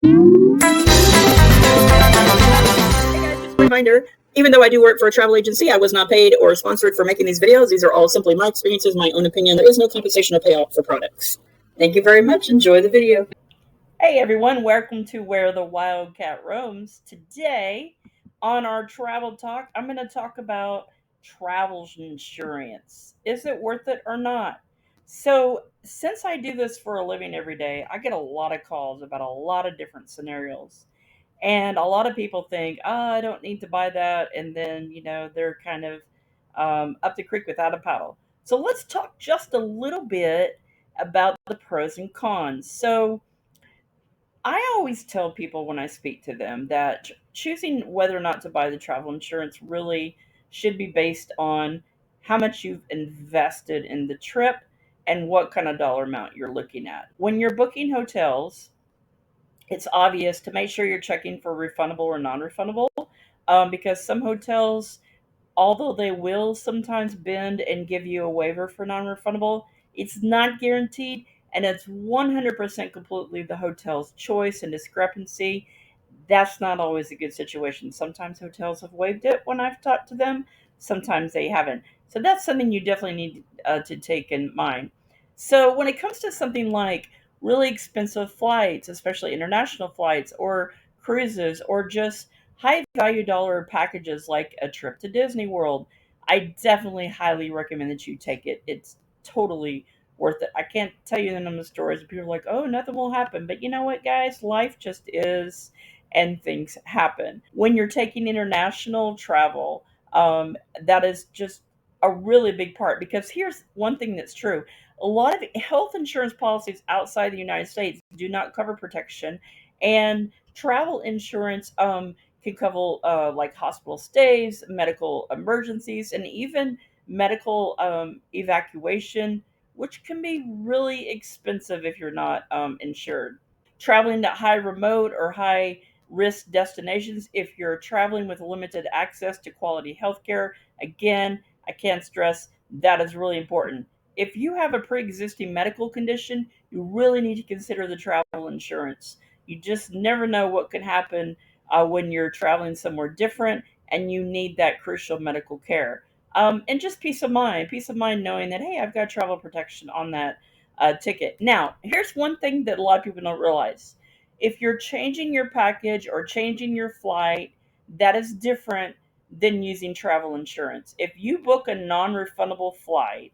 Hey guys, just a reminder, even though I do work for a travel agency, I was not paid or sponsored for making these videos. These are all simply my experiences, my own opinion. There is no compensation or payout for products. Thank you very much. Enjoy the video. Hey everyone, welcome to Where the Wildcat Roams. Today on our travel talk, I'm going to talk about travel insurance. Is it worth it or not? So, since I do this for a living every day, I get a lot of calls about a lot of different scenarios. And a lot of people think, oh, I don't need to buy that. And then, they're kind of up the creek without a paddle. So, let's talk just a little bit about the pros and cons. So, I always tell people when I speak to them that choosing whether or not to buy the travel insurance really should be based on how much you've invested in the trip and what kind of dollar amount you're looking at. When you're booking hotels, it's obvious to make sure you're checking for refundable or non refundable because some hotels, although they will sometimes bend and give you a waiver for non-refundable, it's not guaranteed, and it's 100% completely the hotel's choice and discrepancy. That's not always a good situation. Sometimes hotels have waived it when I've talked to them, sometimes they haven't. So that's something you definitely need to take in mind. So when it comes to something like really expensive flights, especially international flights or cruises, or just high value dollar packages like a trip to Disney World, I definitely highly recommend that you take it. It's totally worth it. I can't tell you the number of stories of people are like, oh, nothing will happen. But you know what, guys? Life just is, and things happen. When you're taking international travel, that is just a really big part because here's one thing that's true. A lot of health insurance policies outside the United States do not cover protection, and travel insurance can cover like hospital stays, medical emergencies, and even medical evacuation, which can be really expensive if you're not insured. Traveling to high remote or high risk destinations, if you're traveling with limited access to quality healthcare, again, I can't stress that is really important. If you have a pre existing medical condition, you really need to consider the travel insurance. You just never know what can happen when you're traveling somewhere different and you need that crucial medical care. And just peace of mind knowing that, hey, I've got travel protection on that ticket. Now, here's one thing that a lot of people don't realize. If you're changing your package or changing your flight, that is different than using travel insurance. If you book a non refundable flight,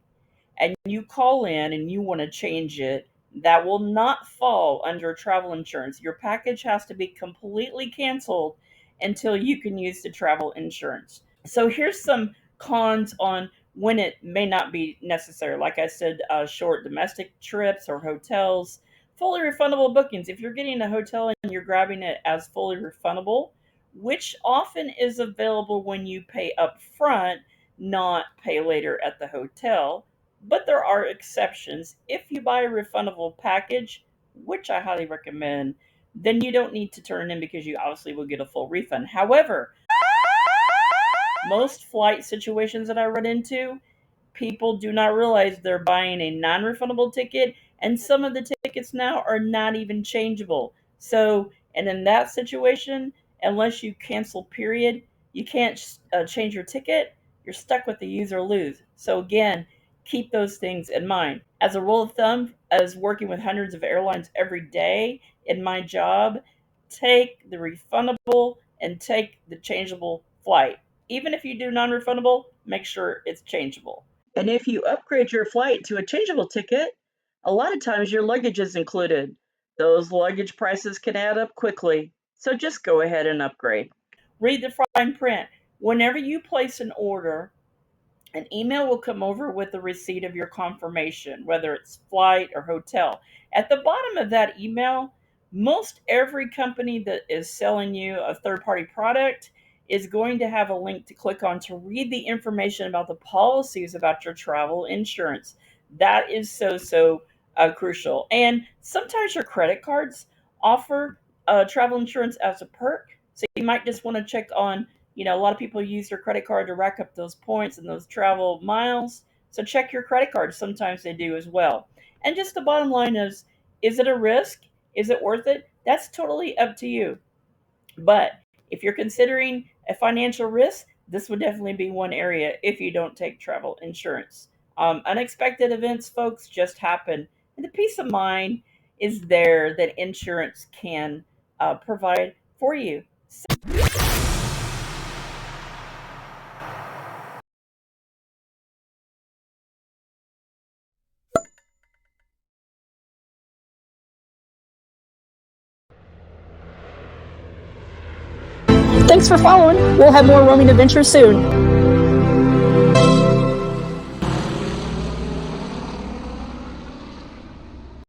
and you call in and you want to change it, that will not fall under travel insurance. Your package has to be completely canceled until you can use the travel insurance. So here's some cons on when it may not be necessary. Like I said, short domestic trips or hotels, fully refundable bookings. If you're getting a hotel and you're grabbing it as fully refundable, which often is available when you pay up front, not pay later at the hotel, but there are exceptions. If you buy a refundable package, which I highly recommend, then you don't need to turn in because you obviously will get a full refund. However, most flight situations that I run into, people do not realize they're buying a non refundable ticket, and some of the tickets now are not even changeable. So, and in that situation, unless you cancel, period, you can't change your ticket. You're stuck with the use or lose. So, again, keep those things in mind. As a rule of thumb, as working with hundreds of airlines every day in my job, take the refundable and take the changeable flight. Even if you do non refundable, make sure it's changeable. And if you upgrade your flight to a changeable ticket, a lot of times your luggage is included. Those luggage prices can add up quickly, so just go ahead and upgrade. Read the fine print. Whenever you place an order, an email will come over with the receipt of your confirmation, whether it's flight or hotel. At the bottom of that email, most every company that is selling you a third party product is going to have a link to click on to read the information about the policies about your travel insurance. That is so crucial. And sometimes your credit cards offer travel insurance as a perk. So you might just want to check on, a lot of people use their credit card to rack up those points and those travel miles. So check your credit card. Sometimes they do as well. And just the bottom line is it a risk? Is it worth it? That's totally up to you. But if you're considering a financial risk, this would definitely be one area if you don't take travel insurance. Unexpected events, folks, just happen, and the peace of mind is there that insurance can provide for you. Thanks for following. We'll have more roaming adventures soon.